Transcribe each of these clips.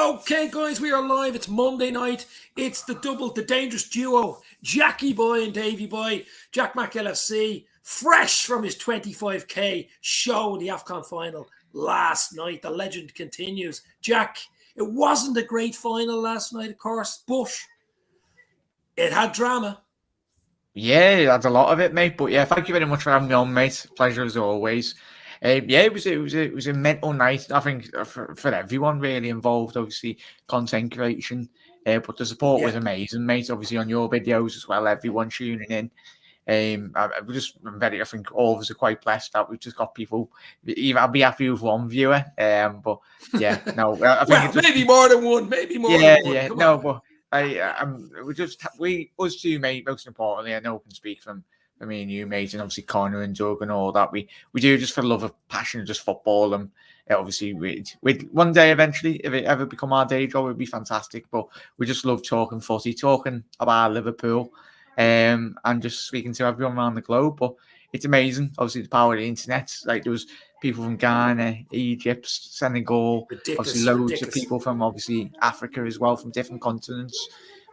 Okay, guys, we are live. It's Monday night. It's the dangerous duo, Jackie Boy and Davy Boy. Jack Mac LFC, fresh from his 25k show in the Afcon final last night. The legend continues. Jack, it wasn't a great final last night, of course, but it had drama. Yeah, it had a lot of it, mate. But yeah, thank you very much for having me on, mate. Pleasure as always. Yeah, it was a mental night. I think for everyone really involved. Obviously, content creation, but the support was amazing, mate. Obviously on your videos as well. Everyone tuning in. I think all of us are quite blessed that we've just got people. I'll be happy with one viewer. But yeah, no, I think maybe more than one. Maybe more than one. Yeah, no, but us two, mate. Most importantly, I know I can speak from me and you, mate, and obviously Connor and Doug and all that. We do just for the love of passion of just football, and obviously we'd one day eventually, if it ever become our day job, it'd be fantastic. But we just love talking footy, talking about Liverpool, and just speaking to everyone around the globe. But it's amazing, obviously the power of the internet. Like there was people from Ghana, Egypt, Senegal, obviously loads of people from obviously Africa as well, from different continents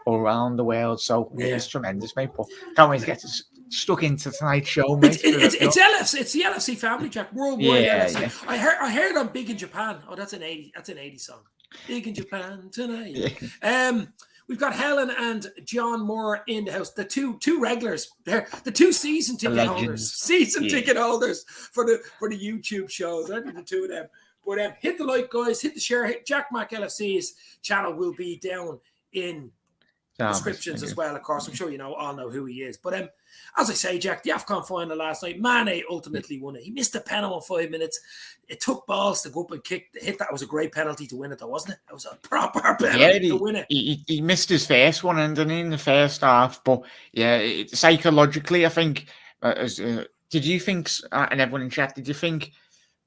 all around the world. So it's tremendous, mate. But can't wait to get stuck into tonight's show, mate. It's LFC. It's the LFC family, Jack. Worldwide LFC. Yeah. I heard on Big in Japan. Oh, that's an 80 song. Big in Japan tonight. Yeah. We've got Helen and John Moore in the house. The two regulars. They're the two season ticket holders. Ticket holders for the YouTube shows. I think the two of them. But hit the like, guys. Hit the share. Jack Mac LFC's channel will be down in descriptions as well. Of course, I'm sure you all know who he is. But as I say, Jack, the Afcon final last night, Mane ultimately won it. He missed a penalty in 5 minutes. It took balls to go up and hit that. Was a great penalty to win it, though, wasn't it? It was a proper penalty to win it. He missed his first one, and in the first half. But yeah, psychologically, I think. Did you think, and everyone in chat, did you think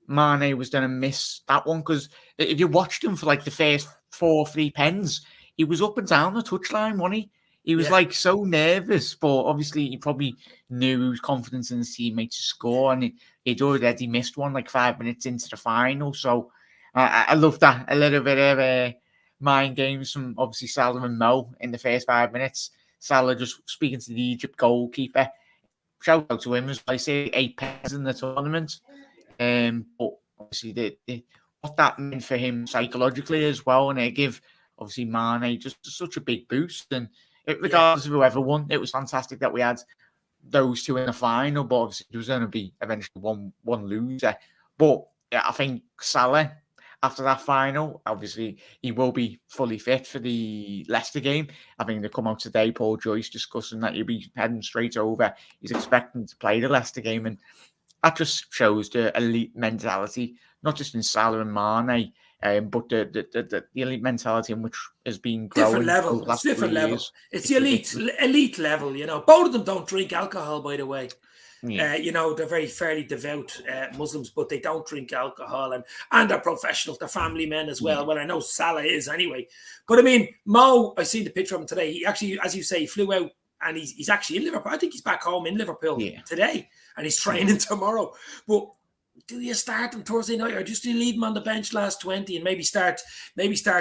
Mane was going to miss that one? Because if you watched him for like the first 4-3 pens, he was up and down the touchline, wasn't he? He was like so nervous, but obviously he probably knew he was confident in his teammate to score, and he'd already missed one like 5 minutes into the final. So I love that. A little bit of mind games from obviously Salah and Mo in the first 5 minutes. Salah just speaking to the Egypt goalkeeper. Shout out to him as I say 8 pens in the tournament. But obviously what that meant for him psychologically as well, and it give obviously Mane just such a big boost. And regardless of whoever won, it was fantastic that we had those two in the final. But obviously there was going to be eventually one loser. But yeah, I think Salah, after that final, obviously he will be fully fit for the Leicester game. I think they come out today, Paul Joyce discussing that he'll be heading straight over. He's expecting to play the Leicester game, and that just shows the elite mentality, not just in Salah and Mane, but the elite mentality in which has been growing. Different level. It's the elite level. Both of them don't drink alcohol, by the way. Yeah. They're very fairly devout Muslims, but they don't drink alcohol, and they're professionals. They're family men as well. Yeah. Well, I know Salah is anyway. But I mean, Mo, I seen the picture of him today. He actually, as you say, he flew out, and he's actually in Liverpool. I think he's back home in Liverpool today, and he's training tomorrow. But do you start him Thursday night, or just do you leave him on the bench last 20 and maybe start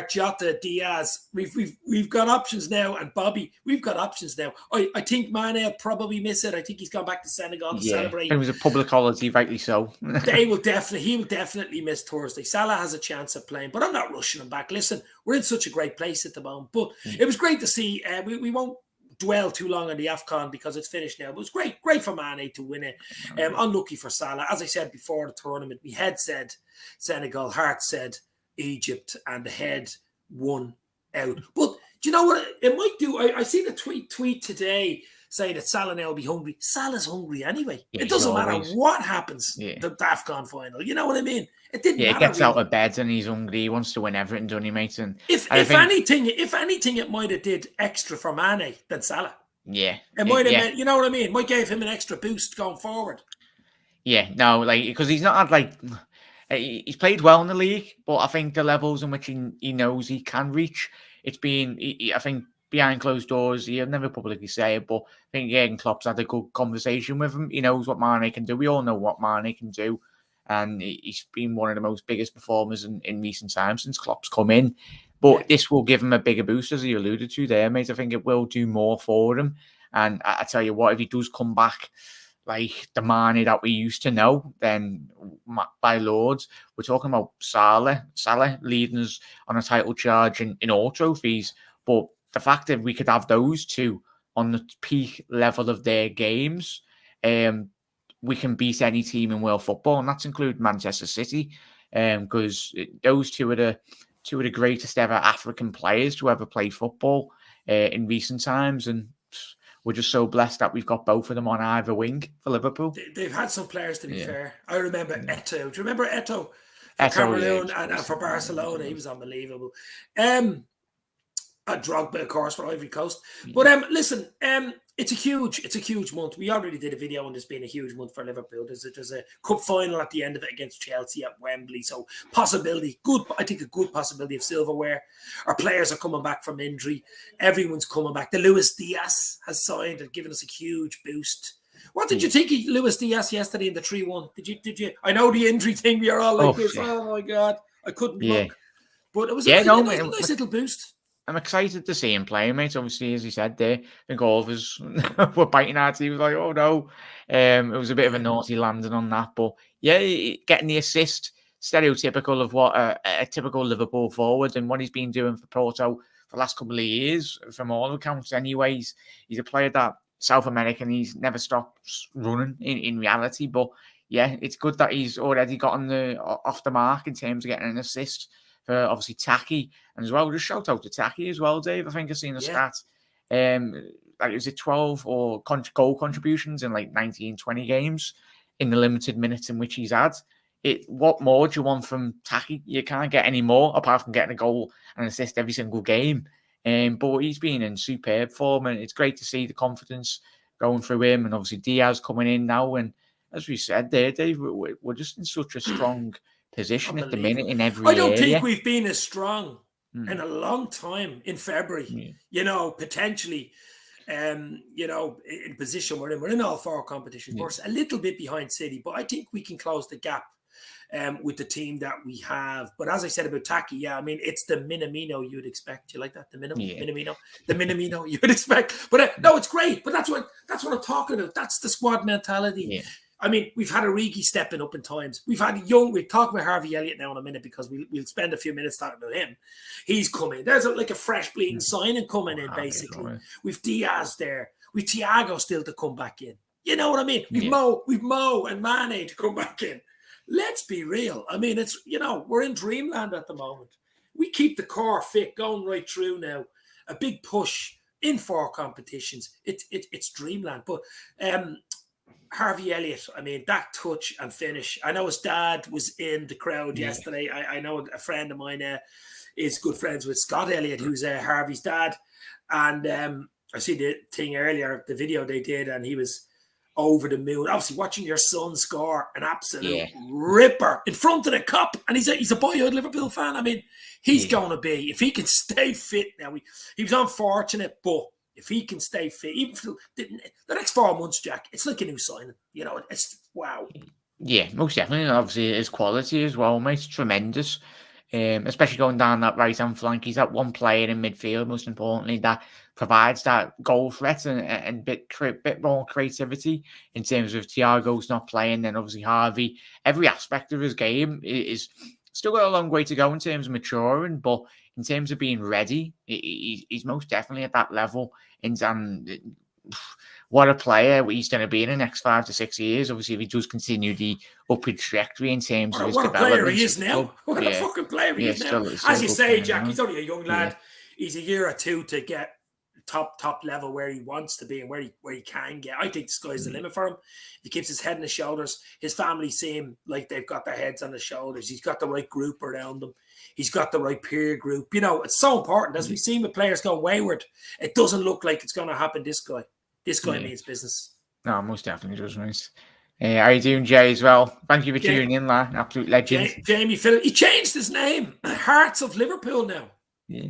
Jota, Diaz? We've got options now, and Bobby, we've got options now. I think Mane will probably miss it. I think he's gone back to Senegal to celebrate. It was a public holiday, rightly so. He will definitely miss Thursday. Salah has a chance of playing, but I'm not rushing him back. Listen, we're in such a great place at the moment. But it was great to see. We won't dwell too long on the Afcon because it's finished now. But it was great for Mane to win it. Unlucky for Salah. As I said before the tournament, my head said Senegal, heart said Egypt, and the head won out. But do you know what it might do? I seen a tweet today saying that Salah now will be hungry. Salah's hungry anyway. It doesn't matter what happens the Afcon final. You know what I mean? It didn't matter. He gets out of bed and he's hungry. He wants to win everything, doesn't he, mate? And if anything, it might have did extra for Mane than Salah. Yeah. It might have meant, you know what I mean? It might give him an extra boost going forward. Yeah, no, because he's not had he's played well in the league, but I think the levels in which he knows he can reach, it's been, I think, behind closed doors. He'll never publicly say it, but I think Jurgen Klopp's had a good conversation with him. He knows what Mane can do. We all know what Mane can do. And he's been one of the most biggest performers in recent times since Klopp's come in. But this will give him a bigger boost, as you alluded to there, mate. I think it will do more for him. And I tell you what, if he does come back like the Mane that we used to know, then by Lords, we're talking about Salah leading us on a title charge in all trophies. But the fact that we could have those two on the peak level of their games, we can beat any team in world football, and that's including Manchester City, because those two are the greatest ever African players to ever play football in recent times, and we're just so blessed that we've got both of them on either wing for Liverpool. They've had some players, to be fair. I remember Eto'o. Do you remember Eto'o for Cameroon and for Barcelona? He was unbelievable. Drogba, of course, for Ivory Coast. But listen, it's a huge month. We already did a video on this being a huge month for Liverpool. There's a cup final at the end of it against Chelsea at Wembley. So I think a good possibility of silverware. Our players are coming back from injury. Everyone's coming back. The Luis Diaz has signed and given us a huge boost. What did you think of Luis Diaz yesterday in the 3-1? Did you? I know the injury thing. We are all like this. Yeah. Oh my God, I couldn't look. But it was a nice little boost. I'm excited to see him play, mate. Obviously, as he said there, I think all of us were biting our teeth. Like, oh no. It was a bit of a naughty landing on that. But yeah, getting the assist, stereotypical of what a typical Liverpool forward and what he's been doing for Porto for the last couple of years, from all accounts anyways. He's a player that South American, he's never stops running in reality. But yeah, it's good that he's already gotten off the mark in terms of getting an assist for obviously Taki, and as well, just shout out to Taki as well, Dave. I think I've seen a stat. Like, is it 12 or goal contributions in like 19, 20 games in the limited minutes in which he's had? What more do you want from Taki? You can't get any more apart from getting a goal and assist every single game. But he's been in superb form, and it's great to see the confidence going through him, and obviously Diaz coming in now. And as we said there, Dave, we're just in such a strong position at the minute in every area. I don't think we've been as strong in a long time in February. You know, potentially, in position we're in all four competitions. We're a little bit behind City, but I think we can close the gap with the team that we have. But as I said about Taki, I mean, it's the Minamino you'd expect. You like that? The Minamino you would expect. But no, it's great. But that's what I'm talking about. That's the squad mentality. Yeah. I mean, we've had Origi stepping up in times. We've had we'll talk about Harvey Elliott now in a minute, because we'll spend a few minutes talking about him. He's coming. There's like a fresh bleeding signing coming in, basically. We've Diaz there. We've Thiago still to come back in. You know what I mean? We've Mo and Mane to come back in. Let's be real. I mean, it's, we're in dreamland at the moment. We keep the core fit going right through now. A big push in 4 competitions. It's dreamland. But Harvey Elliott, I mean, that touch and finish. I know his dad was in the crowd yesterday. I know a friend of mine is good friends with Scott Elliott, who's Harvey's dad. And I see the thing earlier, the video they did, and he was over the moon. Obviously, watching your son score an absolute ripper in front of the cup. And he's a boyhood Liverpool fan. I mean, he's going to be, if he can stay fit now, he was unfortunate, but if he can stay fit, even for the next 4 months, Jack, it's like a new signing. It's wow. Yeah, most definitely. Obviously, his quality as well, mate, tremendous. Especially going down that right-hand flank. He's that one player in midfield, most importantly, that provides that goal threat and bit more creativity in terms of Thiago's not playing. Then obviously Harvey, every aspect of his game is still got a long way to go in terms of maturing, but in terms of being ready, he's most definitely at that level. And what a player he's going to be in the next 5 to 6 years. Obviously, if he does continue the upward trajectory in terms of his development. What a player he is now. What a fucking player he is now. As you say, Jack, he's only a young lad. He's a year or two to get top level where he wants to be and where he can get. I think the sky's the limit for him. He keeps his head on his shoulders. His family seem like they've got their heads on his shoulders. He's got the right group around him. He's got the right peer group. It's so important. As we've seen with players go wayward, it doesn't look like it's going to happen. This guy means business. No, most definitely does, mate. How you doing, Jay, as well? Thank you for tuning in, lad. Absolute legend. Jamie Phillips. He changed his name. Hearts of Liverpool now. Yeah.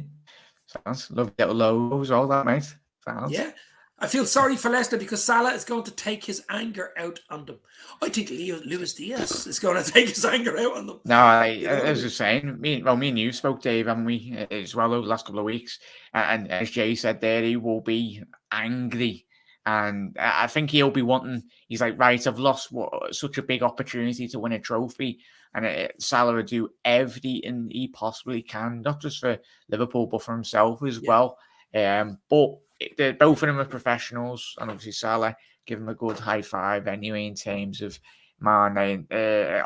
Sounds. Love little logos, all that, mate. Sounds. Yeah. I feel sorry for Leicester because Salah is going to take his anger out on them. I think Luis Diaz is going to take his anger out on them. No, as I was saying, me and you spoke, Dave, and we as well over the last couple of weeks. And as Jay said there, he will be angry. And I think he'll be wanting, he's like, right, I've lost such a big opportunity to win a trophy. And Salah will do everything he possibly can, not just for Liverpool, but for himself as well. But both of them are professionals. And obviously Salah, give him a good high five anyway in terms of Mane,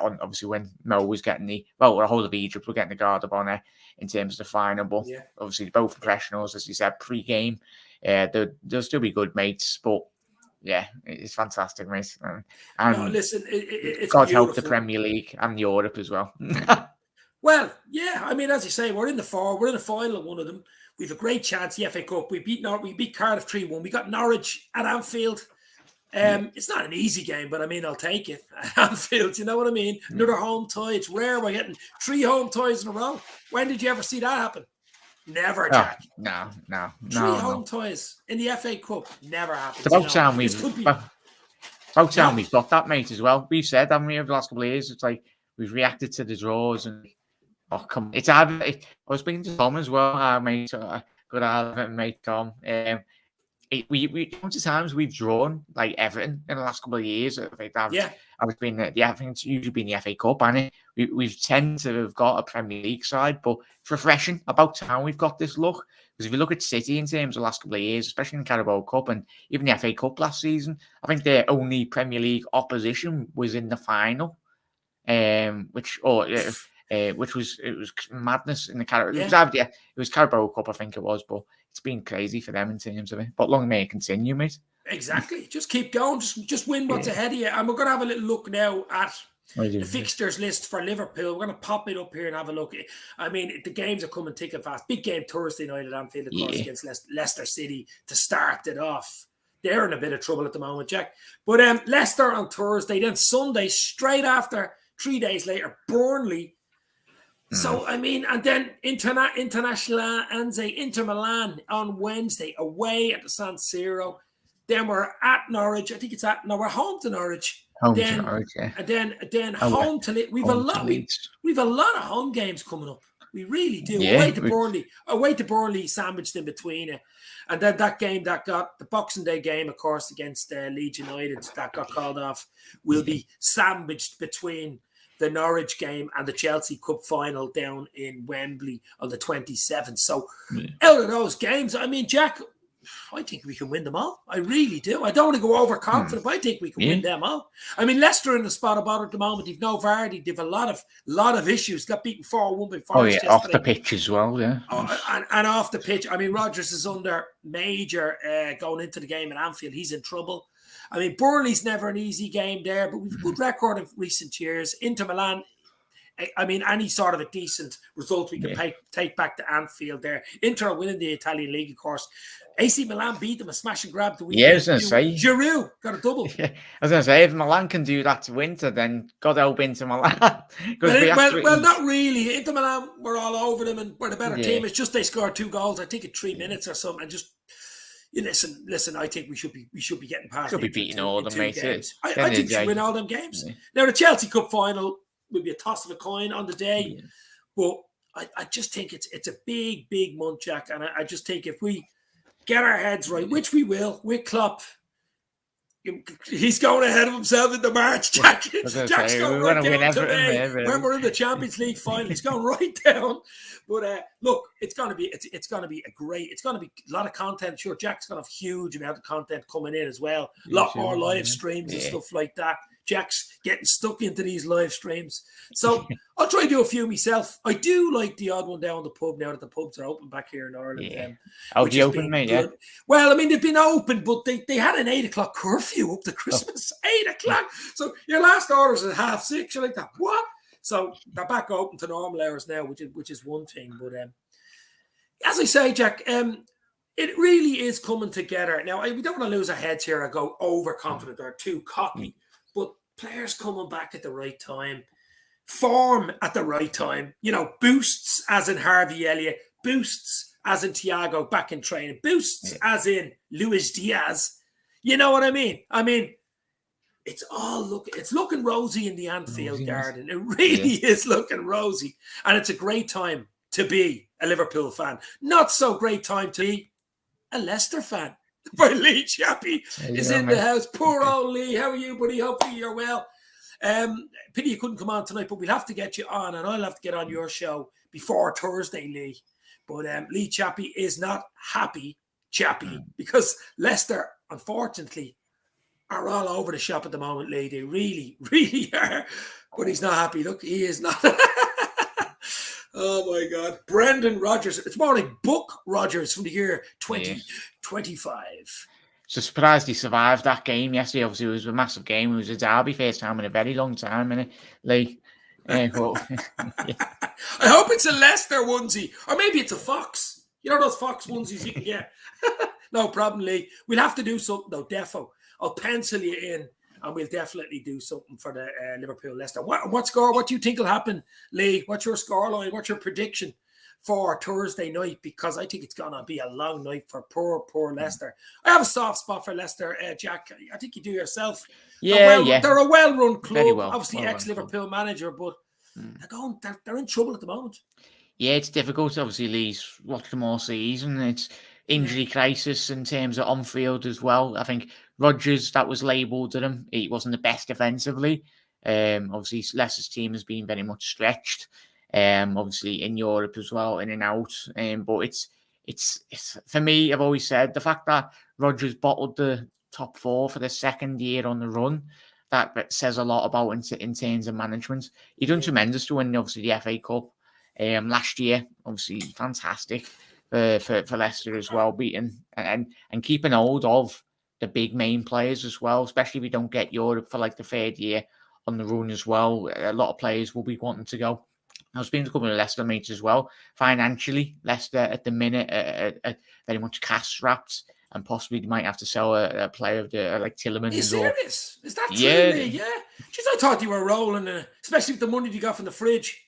obviously when Mo was getting the whole of Egypt were getting the guard of honour in terms of the final, but obviously both professionals, as you said, pre-game, they'll still be good mates, but yeah, it's fantastic, mate. And no, listen, it's God beautiful. help the Premier League and Europe as well. Well, yeah, I mean, as you say, we're in the final of one of them. We've a great chance, the FA Cup. We beat Cardiff 3-1. We got Norwich at Anfield. It's not an easy game, but I mean, I'll take it. Anfield, you know what I mean? Another home tie. It's rare we're getting 3 home ties in a row. When did you ever see that happen? Never, Jack. No. 3 home ties in the FA Cup. Never happened. It's about time we've got that, mate, as well. We've said, haven't we, over the last couple of years, it's like we've reacted to the draws and it's either. I was speaking to Tom as well, mate. Good mate, Tom. We times we've drawn like Everton in the last couple of years. I think it's usually been the FA Cup, and we've tended to have got a Premier League side, but it's refreshing about time we've got this look. Because if you look at City in terms of the last couple of years, especially in the Carabao Cup and even the FA Cup last season, I think their only Premier League opposition was in the final, which was madness in the Carabao. It was Carabao Cup, I think it was, but it's been crazy for them in terms of it. But long may it continue, mate. Exactly. Just keep going. Just win what's ahead of you. And we're going to have a little look now at the fixtures list for Liverpool. We're going to pop it up here and have a look. I mean, the games are coming thick and fast. Big game Thursday night at Anfield, of course, against Leicester City to start it off. They're in a bit of trouble at the moment, Jack. But Leicester on Thursday, then Sunday, straight after, 3 days later, Burnley. So, I mean, and then Inter Milan on Wednesday, away at the San Siro. Then we're at Norwich. I think we're home to Norwich. And then home to Leeds. We've a lot of home games coming up. We really do. Away to Burnley, sandwiched in between it. And then that game that got the Boxing Day game, of course, against Leeds United that got called off, will be sandwiched between the Norwich game and the Chelsea Cup final down in Wembley on the 27th. So out of those games, I mean, Jack, I think we can win them all. I really do. I don't want to go overconfident, but I think we can win them all. I mean, Leicester in the spot about at the moment. They've no Vardy. They've a lot of issues. Got beaten 4-1 by Forest yesterday. Off the pitch as well, yeah. And off the pitch. I mean, Rodgers is under major going into the game at Anfield. He's in trouble. I mean, Burnley's never an easy game there, but we've a good record in recent years. Inter Milan, I mean, any sort of a decent result we can take back to Anfield there. Inter are winning the Italian league, of course. AC Milan beat them a smash and grab the weekend. Yeah, I was going to say. Giroud got a double. Yeah, I was going to say, if Milan can do that to Inter, then God help Inter Milan. well, not really. Inter Milan were all over them and were the better team. It's just they scored 2 goals, I think, in 3 minutes or something, and just... Listen. I think we should be getting past. Should be beating all them, mate. I think we should win all them games. Yeah. Now the Chelsea Cup final will be a toss of a coin on the day, but I just think it's a big month, Jack. And I just think if we get our heads right, which we will, with Klopp, he's going ahead of himself in the March, Jack. Jack's going right down today. When we're in the Champions League final, he's going right down. But look, it's going to be a lot of content. Sure, Jack's going to have huge amount of content coming in as well. A lot more live streams and stuff like that. Jack's getting stuck into these live streams. So I'll try to do a few myself. I do like the odd one down the pub now that the pubs are open back here in Ireland. Yeah. They open, mate? Yeah. Well, I mean, they've been open, but they had an 8 o'clock curfew up to Christmas. 8 o'clock. So your last order's at 6:30. You're like that. What? So they're back open to normal hours now, which is one thing. But as I say, Jack, it really is coming together. Now, we don't want to lose our heads here or go overconfident or too cocky. But players coming back at the right time, form at the right time, boosts, as in Harvey Elliott, boosts as in Thiago back in training. Boosts as in Luis Diaz. You know what I mean? I mean, it's looking rosy in the Anfield garden. It really is looking rosy. And it's a great time to be a Liverpool fan. Not so great time to be a Leicester fan. But Lee Chappie is in the house. Poor old Lee. How are you, buddy? Hopefully you're well. Pity you couldn't come on tonight, but we'll have to get you on, and I'll have to get on your show before Thursday, Lee. But Lee Chappie is not happy, Chappie, because Leicester, unfortunately, are all over the shop at the moment, Lee. They really, really are. But he's not happy. Look, he is not. Oh, my God. Brendan Rodgers. It's more like Buck Rodgers from the year 2025. So surprised he survived that game yesterday. Obviously, it was a massive game. It was a derby, first time in a very long time, innit, Lee? I hope it's a Leicester onesie, or maybe it's a Fox. You know those Fox onesies you can get? No problem, Lee. We'll have to do something, though, defo. I'll pencil you in, and we'll definitely do something for the Liverpool-Leicester. What score? What do you think will happen, Lee? What's your scoreline? What's your prediction for Thursday night? Because I think it's going to be a long night for poor Leicester. I have a soft spot for Leicester, Jack. I think you do yourself. They're a well-run club, obviously ex-Liverpool manager, but they're in trouble at the moment. Yeah, it's difficult. Obviously, Lee's watched them all season. It's injury crisis in terms of on-field as well. I think Rodgers, that was labelled to him. He wasn't the best defensively. Obviously, Leicester's team has been very much stretched. Obviously in Europe as well, in and out. But it's for me, I've always said the fact that Rodgers bottled the top four for the second year on the run, that says a lot about in terms of management. He done tremendous to win, obviously, the FA Cup last year. Obviously, fantastic for Leicester as well, beating and keeping hold of the big main players as well, especially if we don't get Europe for like the third year on the run as well. A lot of players will be wanting to go. I was speaking to a couple of Leicester mates as well. Financially, Leicester at the minute are very much cash-strapped, and possibly they might have to sell a player of the like Tielemans. Are you serious? Is that true? Yeah. Jeez, I thought you were rolling, especially with the money you got from the fridge.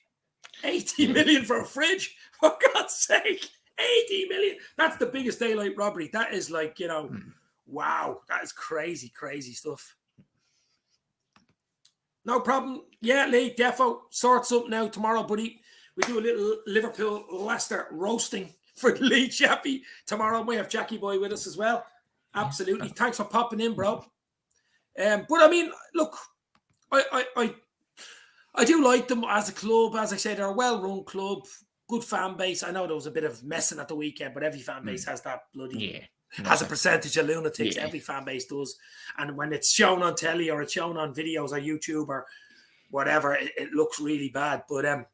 80 million for a fridge? For God's sake, 80 million. That's the biggest daylight robbery. That is like, wow, that is crazy, crazy stuff. No problem. Yeah, Lee, defo, sort something out tomorrow, buddy. We do a little Liverpool-Leicester roasting for Lee Chappie tomorrow. We have Jackie Boy with us as well. Absolutely. Thanks for popping in, bro. But I mean, look, I do like them as a club. As I said, they're a well-run club, good fan base. I know there was a bit of messing at the weekend, but every fan base has that bloody... has a percentage of lunatics. Every fan base does. And when it's shown on telly or it's shown on videos or YouTube or whatever, it looks really bad. But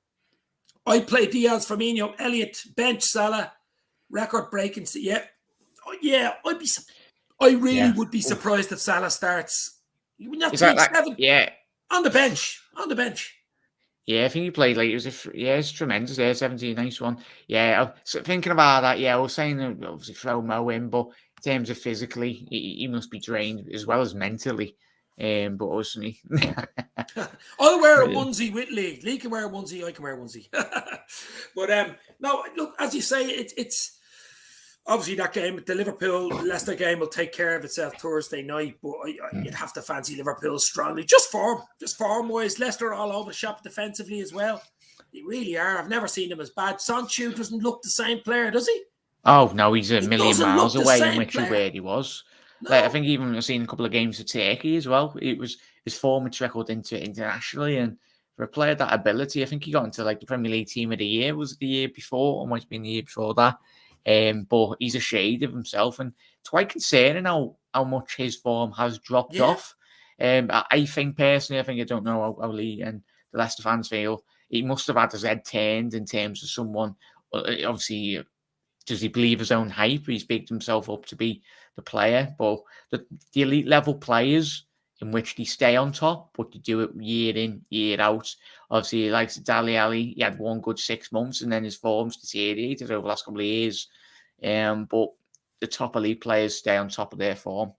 I play Diaz, Firmino, Elliott, bench Salah, record breaking. I really would be surprised if Salah starts. You wouldn't have to 7. Yeah. On the bench. Yeah, I think he played like it's tremendous there, 17, nice one. Yeah, I was thinking about that. Yeah, I was saying obviously throw Mo in, but in terms of physically, he must be drained as well as mentally. But obviously, I'll wear a onesie with Lee. Lee can wear a onesie, I can wear a onesie. But no, look, as you say, it's obviously that game, the Liverpool-Leicester game will take care of itself Thursday night, but you'd have to fancy Liverpool strongly. Just form-wise. Leicester are all over the shop defensively as well. They really are. I've never seen them as bad. Sancho doesn't look the same player, does he? Oh, no, he's a million miles away in where he was. No. Like, I think even I've seen a couple of games of Turkey as well. It was his form had trickled into internationally, and for a player that ability, I think he got into like the Premier League Team of the Year. Was it the year before, or might have been the year before that? But he's a shade of himself, and it's quite concerning how much his form has dropped off. I think personally, I don't know how Lee and the Leicester fans feel. He must have had his head turned in terms of someone. Obviously, does he believe his own hype? He's bigged himself up to be the player, but the elite level players in which they stay on top, but they do it year in, year out. Obviously, like Dele Alli, he had one good 6 months, and then his form's deteriorated over the last couple of years. But the top elite players stay on top of their form.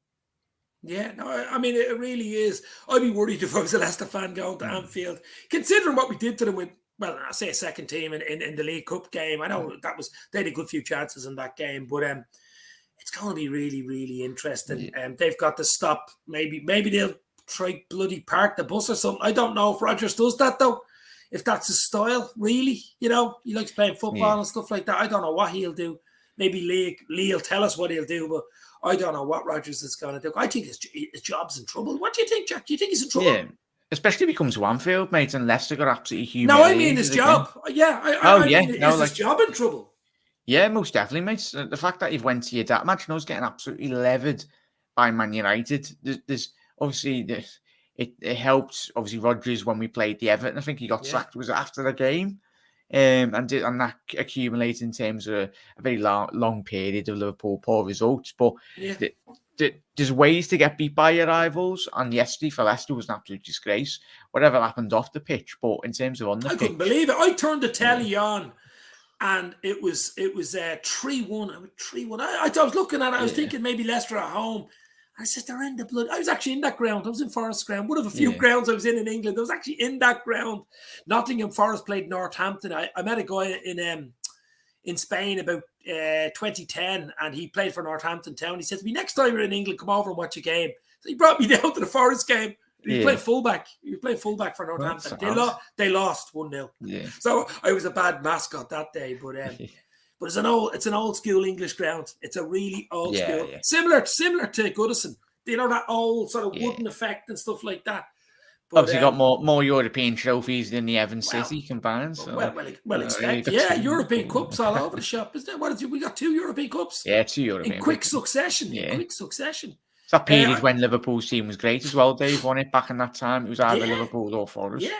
Yeah, no, I mean, it really is. I'd be worried if I was a Leicester fan going to Anfield, considering what we did to them with well, I say a second team in the League Cup game. I know they had a good few chances in that game, but it's going to be really, really interesting. They've got to stop. Maybe they'll try bloody park the bus or something. I don't know if Rodgers does that though. If that's his style, really, he likes playing football and stuff like that. I don't know what he'll do. Maybe Lee will tell us what he'll do, but I don't know what Rodgers is going to do. I think his job's in trouble. What do you think, Jack? Do you think he's in trouble? Yeah, especially if he comes to Anfield, mate, and Leicester got absolutely humiliated. No, I mean his job. Yeah, is his job in trouble? Yeah, most definitely, mate. The fact that he went to your that match and I was getting absolutely levered by Man United. There's obviously it helped. Obviously, Rodgers when we played the Everton, I think he got sacked was after the game, and that accumulated in terms of a very long period of Liverpool poor results. But there's ways to get beat by your rivals, and yesterday for Leicester was an absolute disgrace. Whatever happened off the pitch, but in terms of on the pitch, I couldn't believe it. I turned the telly on. And it was 3-1. 3-1. I was looking at it. I was thinking maybe Leicester at home. I said they're in the blood. I was actually in that ground. I was in Forest Ground. One of a few grounds I was in England. I was actually in that ground. Nottingham Forest played Northampton. I met a guy in Spain about 2010, and he played for Northampton Town. He said to me, "Next time you're in England, come over and watch a game." So he brought me down to the Forest game. He played fullback. He played fullback for Northampton. They lost 1-0. Yeah. So I was a bad mascot that day, but it's an old school English ground. It's a really old school, similar to Goodison. That old sort of wooden effect and stuff like that. But, obviously, got more European trophies than the Evans City combined. So. Well, expect. European Cups all over the shop, isn't it? We got 2 European Cups. Yeah, 2 European in quick succession. In quick succession. It's that period when Liverpool's team was great as well, Dave, won it back in that time. It was either Liverpool or Forest. Yeah.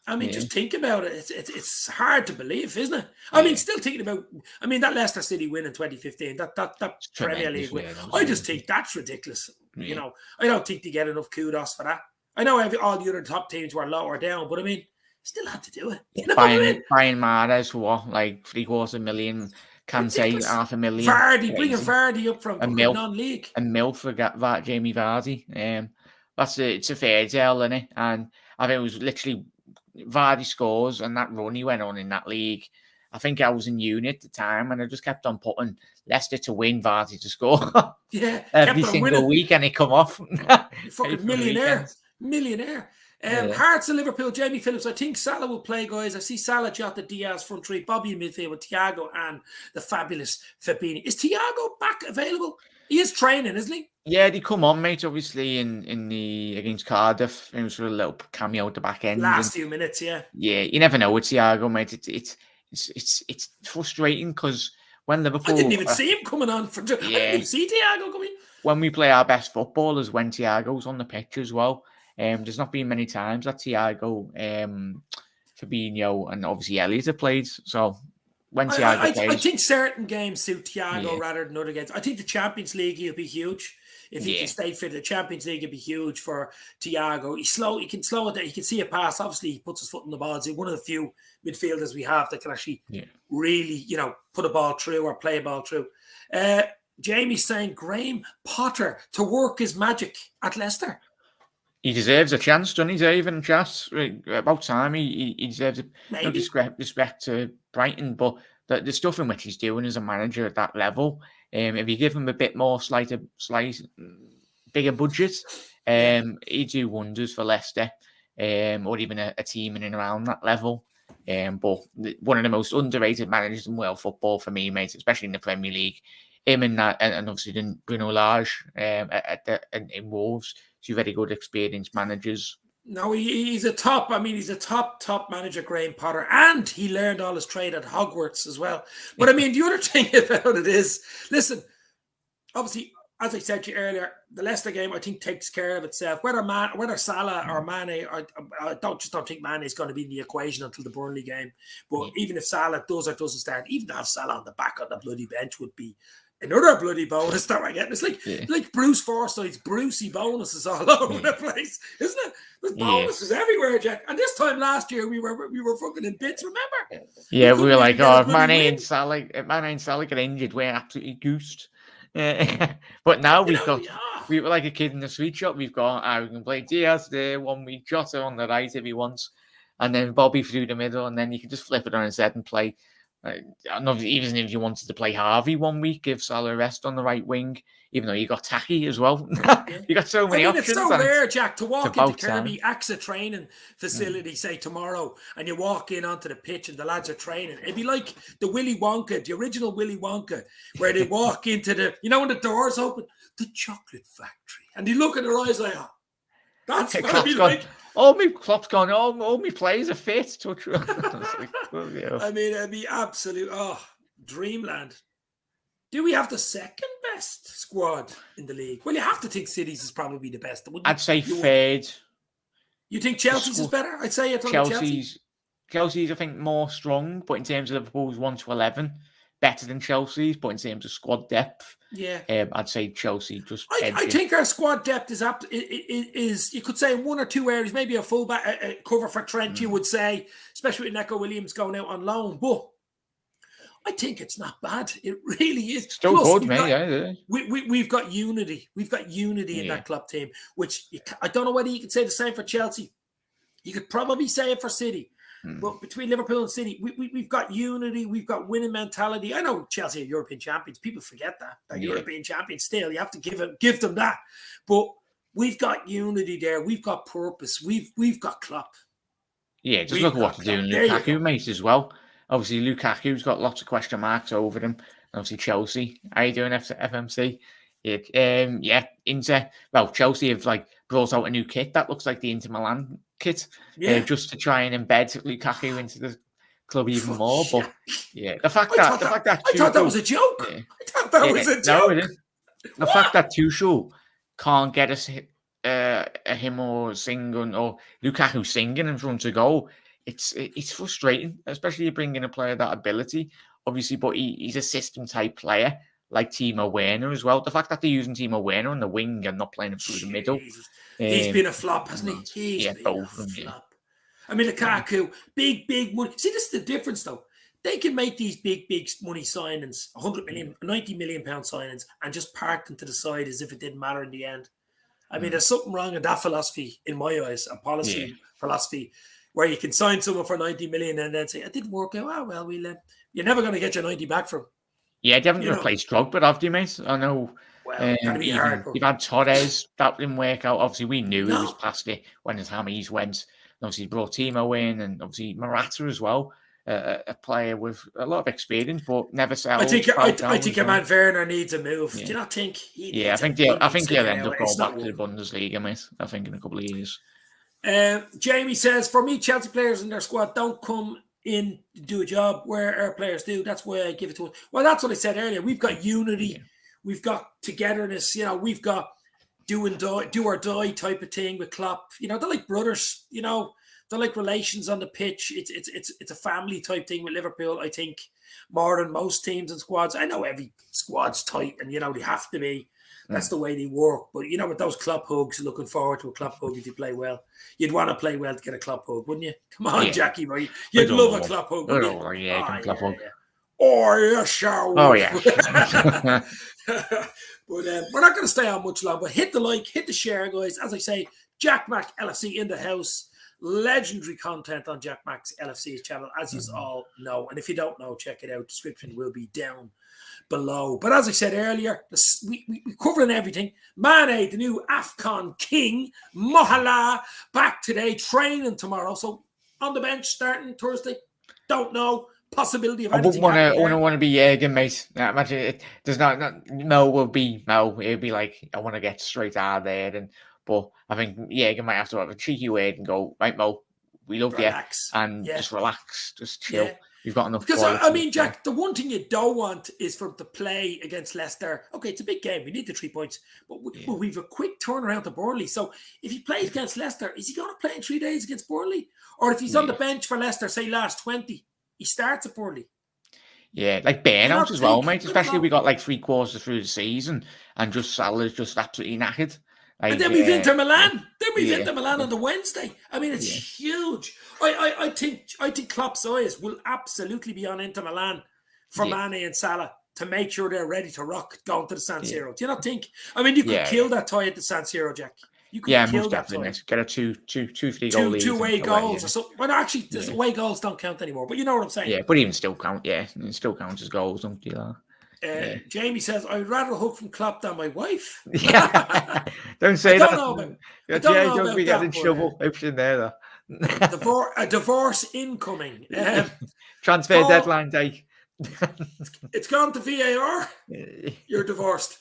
I mean, just think about it. It's hard to believe, isn't it? I mean, still thinking about, that Leicester City win in 2015, that Premier League win. I just think that's ridiculous. I don't think they get enough kudos for that. I know all the other top teams were lower down, but still had to do it. Buying Mahrez for what, like $750,000. Can't say $500,000. Vardy, bringing Vardy up from non-league. And Mill for Jamie Vardy. It's a fair tale, isn't it? And I think it was literally Vardy scores and that run he went on in that league. I think I was in uni at the time and I just kept on putting Leicester to win, Vardy to score. Every single week and he come off. Fucking millionaire. Hearts and Liverpool, Jamie Phillips. I think Salah will play, guys. I see Salah, Jota, Diaz, front three, Bobby in midfield with Thiago and the fabulous Fabini. Is Thiago back available? He is training, isn't he? Yeah, they come on, mate. Obviously, in the against Cardiff, it was for a little cameo at the back end. Last few minutes, yeah. Yeah, you never know with Thiago, mate. It's frustrating because when Liverpool, I didn't even see him coming on. I didn't even see Thiago coming. When we play our best footballers, when Thiago's on the pitch as well. There's not been many times that Thiago, Fabinho, and obviously Elliott have played. So when Thiago plays, I think certain games suit Thiago rather than other games. I think the Champions League he'll be huge if he can stay fit. The Champions League will be huge for Thiago. He can slow it down. He can see a pass. Obviously, he puts his foot in the ball. He's one of the few midfielders we have that can actually really, put a ball through or play a ball through. Jamie's saying Graham Potter to work his magic at Leicester. He deserves a chance, doesn't he, Dave? And chat about time. He deserves no respect to Brighton, but the stuff in which he's doing as a manager at that level, if you give him a bit more slight bigger budget, he'd do wonders for Leicester, or even a team in and around that level. But one of the most underrated managers in world football for me, mate, especially in the Premier League. Him and obviously then Bruno Lage in Wolves. Two very good experienced managers. No, he's a top. He's a top manager, Graham Potter, and he learned all his trade at Hogwarts as well. But the other thing about it is, listen, obviously, as I said to you earlier, the Leicester game I think takes care of itself. Whether Salah or Mane, I don't think Mane is going to be in the equation until the Burnley game. But even if Salah does or doesn't start, even to have Salah on the back of the bloody bench would be another bloody bonus that we're getting. It's like Bruce Forsyth's Brucey bonuses all over the place, isn't it? There's bonuses everywhere, Jack. And this time last year we were fucking in bits, remember? Yeah, we were like, Mane and Salah get injured, we're absolutely goosed. But now we were like a kid in the sweet shop. We can play Diaz there 1 week, Jota on the right if he wants, and then Bobby through the middle, and then you can just flip it on his head and play. And obviously, even if you wanted to play Harvey one week, give Salah a rest on the right wing, even though you got Taki as well. You got so many options. It's so rare, Jack, to walk into Kirby time. AXA training facility, say tomorrow, and you walk in onto the pitch and the lads are training. It'd be like the Willy Wonka, the original Willy Wonka, where they walk into the, when the doors open, the chocolate factory, and they look in their eyes like, oh, that's what it'd be like. Klopp's gone, all my players are fit. Touch. I mean, it'd be absolute, dreamland. Do we have the second best squad in the league? Well, you have to think City's is probably the best. I'd say third. You think Chelsea's is better? I'd say Chelsea's, I think, more strong, but in terms of Liverpool's 1 to 11, better than Chelsea's, but in terms of squad depth, I'd say Chelsea just. I think our squad depth is you could say in one or two areas, maybe a fullback a cover for Trent, you would say, especially with Neco Williams going out on loan, but I think it's not bad. It really is. Still good, mate. We've got unity. We've got unity in that club team, which I don't know whether you could say the same for Chelsea. You could probably say it for City. But between Liverpool and City, we've got unity. We've got winning mentality. I know Chelsea are European champions. People forget that. They're European champions still. You have to give them that. But we've got unity there. We've got purpose. We've got Klopp. Yeah, just look at what they're doing. Lukaku, mate, as well. Obviously, Lukaku's got lots of question marks over him. Obviously, Chelsea. How you doing, FMC? Inter. Well, Chelsea have brought out a new kit that looks like the Inter Milan kit, just to try and embed Lukaku into the club even more. But the fact that I thought that was a joke. I thought that was a joke. No, it is. The fact that Tuchel can't get us him or singing or Lukaku singing in front of goal. It's frustrating, especially you bring in a player that ability, obviously, but he's a system type player like Timo Werner as well. The fact that they're using Timo Werner on the wing and not playing him through the middle. He's been a flop, hasn't he? He's been a flop. I mean, Lukaku, big money. See, this is the difference, though. They can make these big money signings, 100 million, 90 million pound signings, and just park them to the side as if it didn't matter in the end. I mean, there's something wrong in that philosophy, in my eyes, a philosophy, where you can sign someone for 90 million and then say, it didn't work out. Well, you're never going to get your 90 back from. Yeah, they haven't replaced Drogba, have you, mate? I know. Well, that'd be hard. You've had Torres, that didn't work out. Obviously, we knew he was past it when his hammies went. And obviously, brought Timo in, and obviously Morata as well. A player with a lot of experience, but never settled. I think a man Werner needs a move. Do you not think? I think he'll end up going back to the Bundesliga, mate. I think in a couple of years. Jamie says, for me, Chelsea players in their squad don't come in to do a job where our players do. That's why I give it to them. Well, that's what I said earlier. We've got unity. We've got togetherness. We've got do or die type of thing with Klopp. They're like brothers. They're like relations on the pitch. It's a family type thing with Liverpool, I think, more than most teams and squads. I know every squad's tight and, they have to be. That's the way they work. But, with those Klopp hugs, looking forward to a Klopp hug if you play well. You'd want to play well to get a Klopp hug, wouldn't you? Come on, Jackie, right? You'd love a Klopp hug, wouldn't you? Klopp hug. Oh, yeah, sure. Oh, yeah. But we're not going to stay on much longer. Hit the like, hit the share, guys. As I say, Jack Mac LFC in the house. Legendary content on Jack Mac's LFC's channel, as you all know. And if you don't know, check it out. Description will be down below. But as I said earlier, we're covering everything. Mane, the new Afcon king, Mosalah, back today, training tomorrow. So on the bench starting Thursday. Don't know. Possibility of anything. I wouldn't want to be Jürgen, mate. Imagine it. There's not Mo will be Mo. It'll be like, I want to get straight out of there. But I think Jürgen might have to have a cheeky word and go, right, Mo, we love you. And just relax, just chill. Yeah. You've got enough. Because, I mean, Jack, the one thing you don't want is for him to play against Leicester. Okay, it's a big game. We need the 3 points. But we've a quick turnaround to Burnley. So if he plays against Leicester, is he going to play in 3 days against Burnley? Or if he's on the bench for Leicester, say last 20, he starts at Burnley. Yeah, like burnout as well, mate. Especially we got like 3 quarters through the season and just Salah's just absolutely knackered. And then we've Inter Milan. Inter Milan on the Wednesday. I mean, it's huge. I think Klopp's eyes will absolutely be on Inter Milan for Mane and Salah to make sure they're ready to rock going to the San Siro. Do you not think? I mean, you could kill that tie at the San Siro, Jack. You could have most killed that definitely. tie. Get a 3 goal lead. Two away goals yeah. or something. Well, actually, away goals don't count anymore. But you know what I'm saying. Yeah, but even still count. Yeah, it still counts as goals, don't you? Jamie says, "I would rather hook from Klopp than my wife." Yeah, don't say I don't that. know about. I Yeah, don't be that. getting in trouble. Option there, though. A divorce incoming. Transfer Paul, deadline day. It's gone to VAR. You're divorced.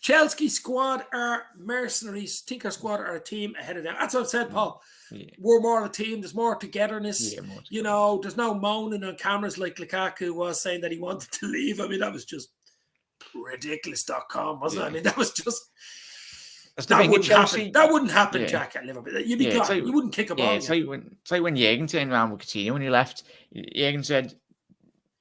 Chelsea squad are mercenaries. Tinker squad are a team ahead of them. That's what I've said, Paul. Yeah. We're more of a team. There's more togetherness. Yeah, there's no moaning on cameras like Lukaku was saying that he wanted to leave. I mean, that was just ridiculous.com, wasn't it? I mean, that was just... That wouldn't happen. That wouldn't happen, Jack, at Liverpool. You'd be glad. You wouldn't kick a ball. It's like when Jürgen turned around with Coutinho when he left. Jürgen said,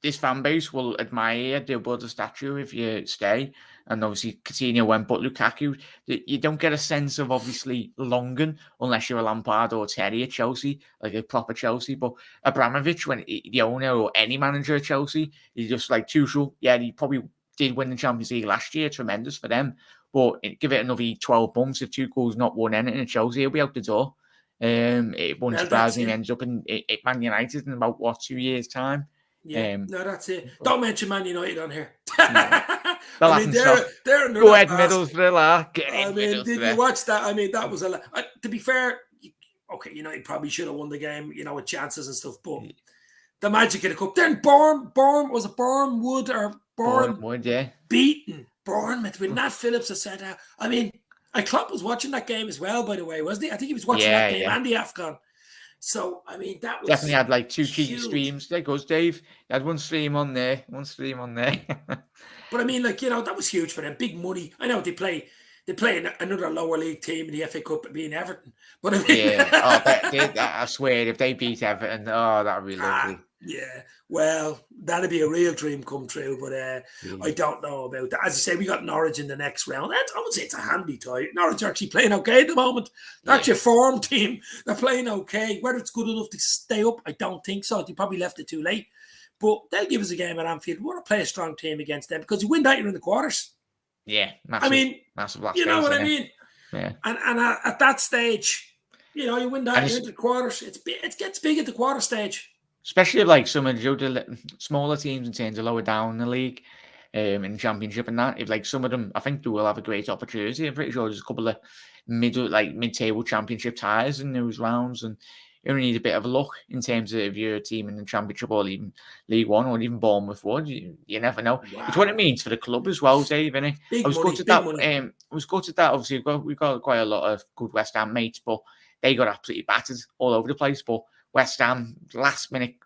this fan base will admire you. They'll build a statue if you stay. And obviously Coutinho went, but Lukaku, you don't get a sense of obviously longing unless you're a Lampard or Terry at Chelsea, like a proper Chelsea. But Abramovich, when the owner or any manager at Chelsea, he's just like Tuchel. Yeah, he probably did win the Champions League last year. Tremendous for them. But give it another 12 months. If Tuchel's not won anything at Chelsea, he'll be out the door. It won't surprise me. He ends up in Man United in about 2 years' time. Yeah, no, that's it. Don't mention Man United on here. I mean, they're go ahead, Middlesbrough. I mean, did you watch that? I mean, that was to be fair, okay, United probably should have won the game, with chances and stuff, but the magic of the cup. Then was it Bournemouth or Bournemouth, yeah, beaten Bournemouth with Nat Phillips a centre. I mean, Klopp was watching that game as well, by the way, wasn't he? I think he was watching that game and the Afcon. So, I mean, that was definitely had like 2 cheeky streams. There goes Dave. He had one stream on there. But I mean, that was huge for them. Big money. I know they play another lower league team in the FA Cup, being Everton. But I mean, I swear, if they beat Everton, that'd be lovely. Yeah, well, that'd be a real dream come true. But I don't know about that. As you say, we got Norwich in the next round. I would say it's a handy tie. Norwich are actually playing okay at the moment. They're actually a form team. They're playing okay. Whether it's good enough to stay up, I don't think so. They probably left it too late. But they'll give us a game at Anfield. We want to play a strong team against them because you win that, you're in the quarters. Yeah, massive. I mean, massive. You know what I mean? Yeah. And at that stage, you win that, you're in the quarters. It gets big at the quarter stage. Especially if, like, some of the smaller teams in terms of lower down in the league, in the Championship and that, if like some of them, I think they will have a great opportunity. I'm pretty sure there's a couple of mid-table Championship ties in those rounds, and you only need a bit of luck in terms of if you're a team in the Championship or even League One or even Bournemouth would. You never know. Wow. It's what it means for the club as well, Dave, isn't it? I was gutted that. Obviously, we've got quite a lot of good West Ham mates, but they got absolutely battered all over the place. But West Ham,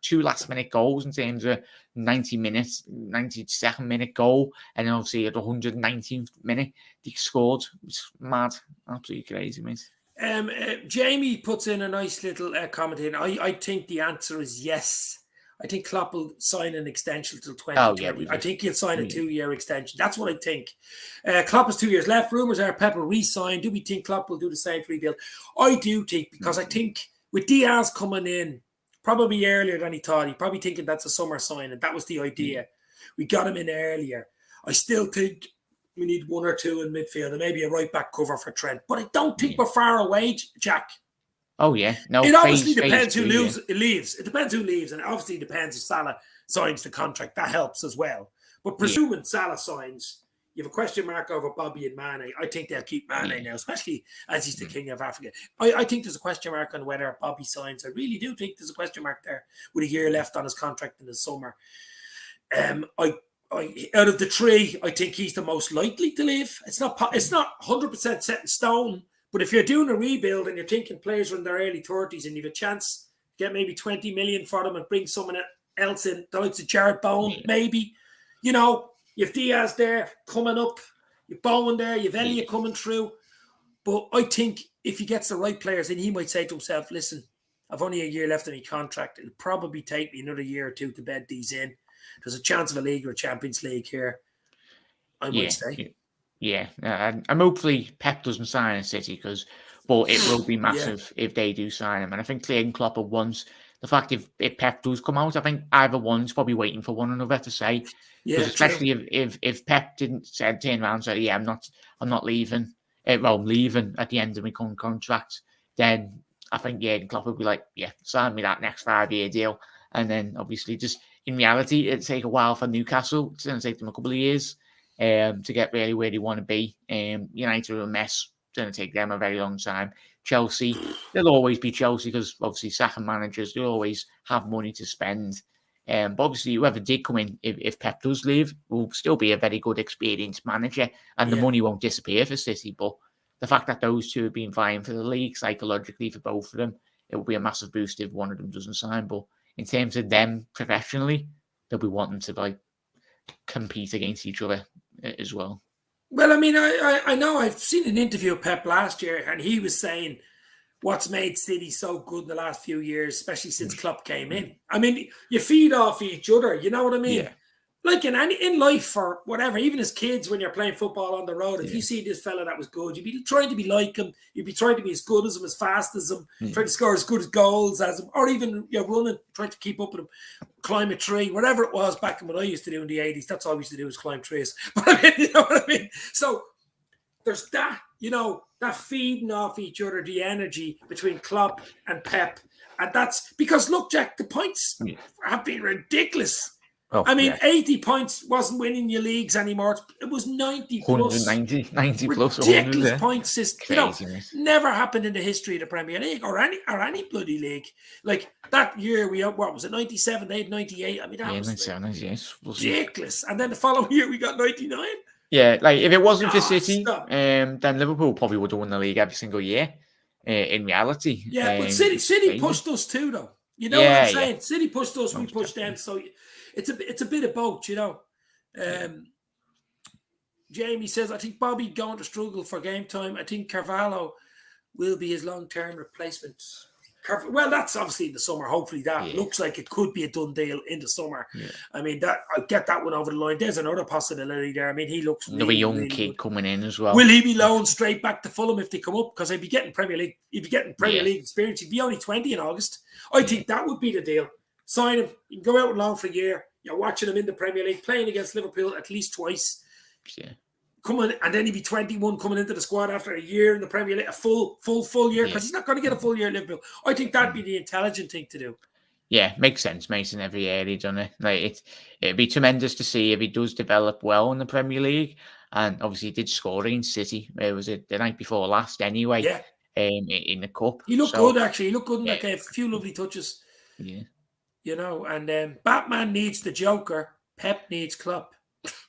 two last minute goals in terms of 90 minutes, 92nd minute goal, and then obviously at the 119th minute, they scored. It's mad. Absolutely crazy, mate. Jamie puts in a nice little comment in. I think the answer is yes. I think Klopp will sign an extension till 2020. I think he'll sign a 2-year extension. That's what I think. Klopp has 2 years left. Rumours are Pep will re-sign. Do we think Klopp will do the same for rebuild? I do think, because I think with Diaz coming in probably earlier than he thought, he probably thinking that's a summer signing. That was the idea. We got him in earlier. I still think we need 1 or 2 in midfield and maybe a right back cover for Trent. But I don't think we're far away, Jack. Oh, yeah. No, it obviously depends who leaves. It depends who leaves, and it obviously depends if Salah signs the contract. That helps as well. But presuming Salah signs, you have a question mark over Bobby and Mane. I think they'll keep Mane now, especially as he's the king of Africa. I think there's a question mark on whether Bobby signs. I really do think there's a question mark there with a year left on his contract in the summer. Out of the 3, I think he's the most likely to leave. It's not 100% set in stone. But if you're doing a rebuild and you're thinking players are in their early 30s and you have a chance to get maybe 20 million for them and bring someone else in, the likes of Jared Bowen, maybe, you have Diaz there coming up, you've Bowen there, you've Elliott coming through. But I think if he gets the right players in, he might say to himself, listen, I've only a year left on my contract. It'll probably take me another year or 2 to bed these in. There's a chance of a league or a Champions League here. I might say. Yeah, and hopefully Pep doesn't sign in City, but it will be massive if they do sign him. And I think Jürgen Klopp wants the fact if Pep does come out, I think either one's probably waiting for one another to say. Because especially if Pep didn't turn around and say, I'm not leaving, leaving at the end of my current contract, then I think Klopp would be like, yeah, sign me that next 5-year deal. And then obviously just in reality, it'd take a while for Newcastle. It's going to take them a couple of years to get really where they want to be. United are a mess. It's going to take them a very long time. Chelsea, they'll always be Chelsea because obviously second managers, they'll always have money to spend. But obviously, whoever did come in, if Pep does leave, will still be a very good, experienced manager, and the money won't disappear for City. But the fact that those two have been vying for the league psychologically for both of them, it will be a massive boost if one of them doesn't sign. But in terms of them professionally, they'll be wanting to compete against each other as well. Well, I mean, I know I've seen an interview of Pep last year, and he was saying what's made City so good in the last few years, especially since Klopp came in. I mean, you feed off each other, you know what I mean? Yeah. Like in life or whatever, even as kids when you're playing football on the road, if you see this fella that was good, you'd be trying to be like him, you'd be trying to be as good as him, as fast as him, trying to score as good as goals as him, or even you're running, trying to keep up with him, climb a tree, whatever it was back in what I used to do in the 80s. That's all I used to do was climb trees. But I mean, you know what I mean? So there's that, that feeding off each other, the energy between Klopp and Pep. And that's because, look, Jack, the points have been ridiculous. Oh, I mean, 80 points wasn't winning your leagues anymore. It was 90 plus. 90 plus. Ridiculous point system. Never happened in the history of the Premier League or any bloody league. Like that year, what was it, 97? They had 98. I mean, that was ridiculous. And then the following year, we got 99. Yeah, like if it wasn't for City, then Liverpool probably would have won the league every single year. In reality, yeah, but City pushed us too, though. You know what I'm saying? Yeah. City pushed us, we pushed them. So it's a bit of both, Jamie says, I think Bobby going to struggle for game time. I think Carvalho will be his long-term replacement. Well, that's obviously in the summer. Hopefully that looks like it could be a done deal in the summer. Yeah. I mean, I'll get that one over the line. There's another possibility there. I mean, he looks really, young kid good. Coming in as well. Will he be loaned straight back to Fulham if they come up? Because he'd be getting Premier League. He'd be getting Premier League experience. He'd be only 20 in August. I think that would be the deal. Sign him. You can go out and loan for a year. You're watching him in the Premier League, playing against Liverpool at least twice. Yeah. Coming, and then he'd be 21 coming into the squad after a year in the Premier League, a full year, because he's not going to get a full year at Liverpool. I think that'd be the intelligent thing to do. Yeah, makes sense, Mason. Every year he's done it. Like it'd be tremendous to see if he does develop well in the Premier League. And obviously, he did score against City. Was it the night before last? Anyway, in the cup, he looked good. Actually, he looked good. Like a few lovely touches. Yeah, and Batman needs the Joker. Pep needs Klopp.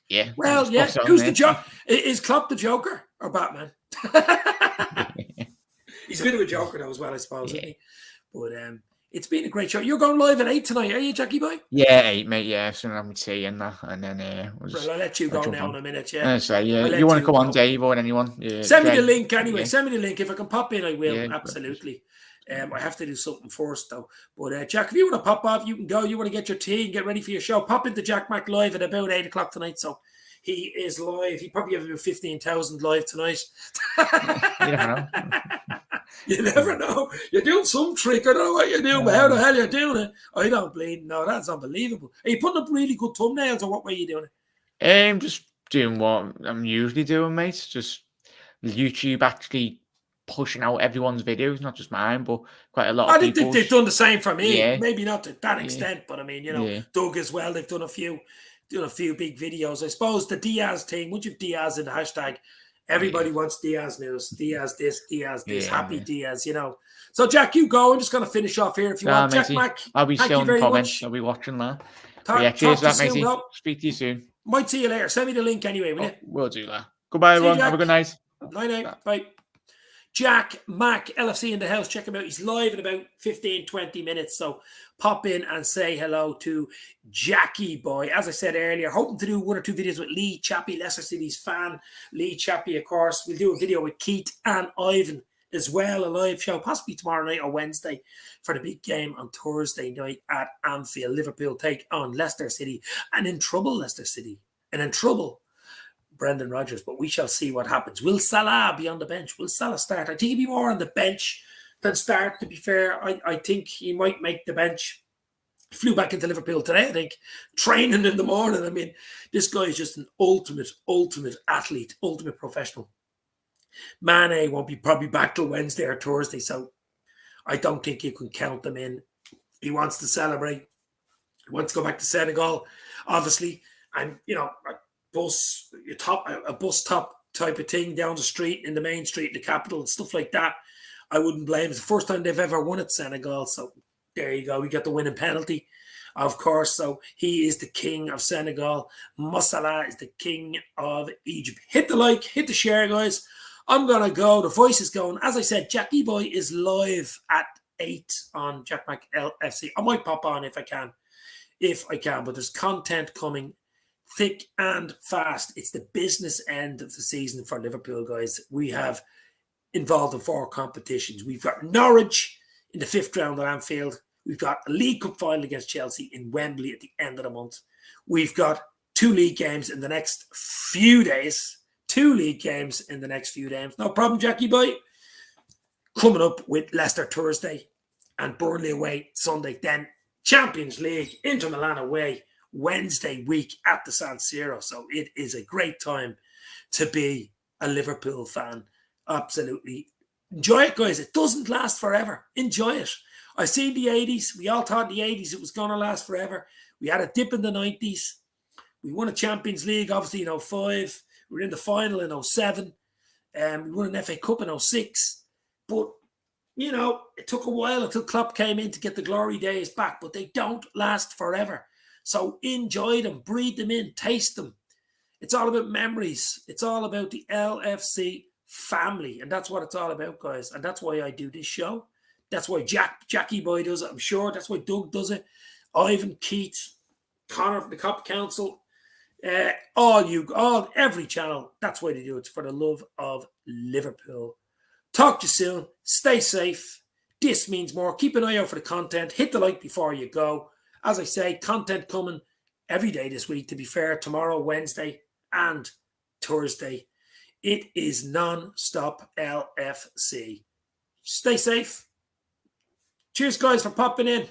Yeah. Well, yeah. Who's the Joker? Is Klopp the Joker or Batman? He's a bit of a Joker though as well, I suppose, isn't he? But it's been a great show. You're going live at 8 tonight, are you, Jackie boy? Yeah, 8, mate. Yeah, so I'm tea and that, and then well, I'll let you go now in a minute. Yeah. So you want to come on, Dave, or anyone? Yeah, send me the link anyway. Yeah. Send me the link if I can pop in. I will absolutely. I have to do something first though. But Jack, if you want to pop off, you can go. You want to get your tea and get ready for your show. Pop into Jack Mac live at about 8 o'clock tonight. So he is live. He probably have about 15,000 live tonight. You never know. You never know. You're doing some trick. I don't know what you're doing, but how the hell you're doing it? I don't bleed. No, that's unbelievable. Are you putting up really good thumbnails, or what way are you doing it? I'm just doing what I'm usually doing, mate. Just YouTube actually pushing out everyone's videos, not just mine, but quite a lot of people. I think they've done the same for me. Yeah. Maybe not to that extent, but I mean, Doug as well. They've done a few big videos. I suppose the Diaz thing. Once you've Diaz in the hashtag, everybody wants Diaz news. Diaz this, Diaz this. Happy Diaz, So Jack, you go. I'm just going to finish off here if you want. Jack Mac, I'll be still in the comments. I'll be watching that. Cheers for that, matey. Speak to you soon. Might see you later. Send me the link anyway, will you? We'll do that. Goodbye, everyone. Have a good night. Night. Bye. Jack Mac, LFC in the house. Check him out. He's live in about 15, 20 minutes. So pop in and say hello to Jackie boy. As I said earlier, hoping to do 1 or 2 videos with Lee Chappie, Leicester City's fan. Lee Chappie, of course. We'll do a video with Keith and Ivan as well. A live show, possibly tomorrow night or Wednesday for the big game on Thursday night at Anfield. Liverpool take on Leicester City. And in trouble, Leicester City. And in trouble, Brendan Rodgers, but we shall see what happens. Will Salah be on the bench? Will Salah start? I think he'll be more on the bench than start, to be fair. I think he might make the bench. He flew back into Liverpool today, I think, training in the morning. I mean, this guy is just an ultimate athlete, ultimate professional. Mane won't be probably back till Wednesday or Thursday, so I don't think you can count them in. He wants to celebrate. He wants to go back to Senegal, obviously, and a bus top type of thing down the street in the main street, the capital, and stuff like that. I wouldn't blame. It's the first time they've ever won at Senegal, so there you go. We got the winning penalty, of course. So he is the king of Senegal. Mosalah is the king of Egypt. Hit the like, hit the share, guys. I'm gonna go. The voice is going. As I said, Jackie Boy is live at 8 on Jack Mac LFC. I might pop on if I can, but there's content coming thick and fast. It's the business end of the season for Liverpool, guys. We have involved in 4 competitions. We've got Norwich in the 5th round at Anfield. We've got a League Cup final against Chelsea in Wembley at the end of the month. We've got 2 league games in the next few days. 2 league games in the next few days. No problem, Jackie Boy. Coming up with Leicester Thursday and Burnley away Sunday. Then Champions League, Inter Milan away Wednesday week at the San Siro. So it is a great time to be a Liverpool fan. Absolutely. Enjoy it, guys. It doesn't last forever. Enjoy it. I've seen the 80s. We all thought in the 80s it was going to last forever. We had a dip in the 90s. We won a Champions League, obviously, in 05. We were in the final in 07. We won an FA Cup in 06. But, it took a while until Klopp came in to get the glory days back. But they don't last forever. So enjoy them. Breathe them in. Taste them. It's all about memories. It's all about the LFC family. And that's what it's all about, guys. And that's why I do this show. That's why Jackie Boy does it, I'm sure. That's why Doug does it. Ivan, Keith, Connor from the Cop Council, every channel. That's why they do it. It's for the love of Liverpool. Talk to you soon. Stay safe. This means more. Keep an eye out for the content. Hit the like before you go. As I say, content coming every day this week, to be fair. Tomorrow, Wednesday, and Thursday. It is non-stop LFC. Stay safe. Cheers, guys, for popping in.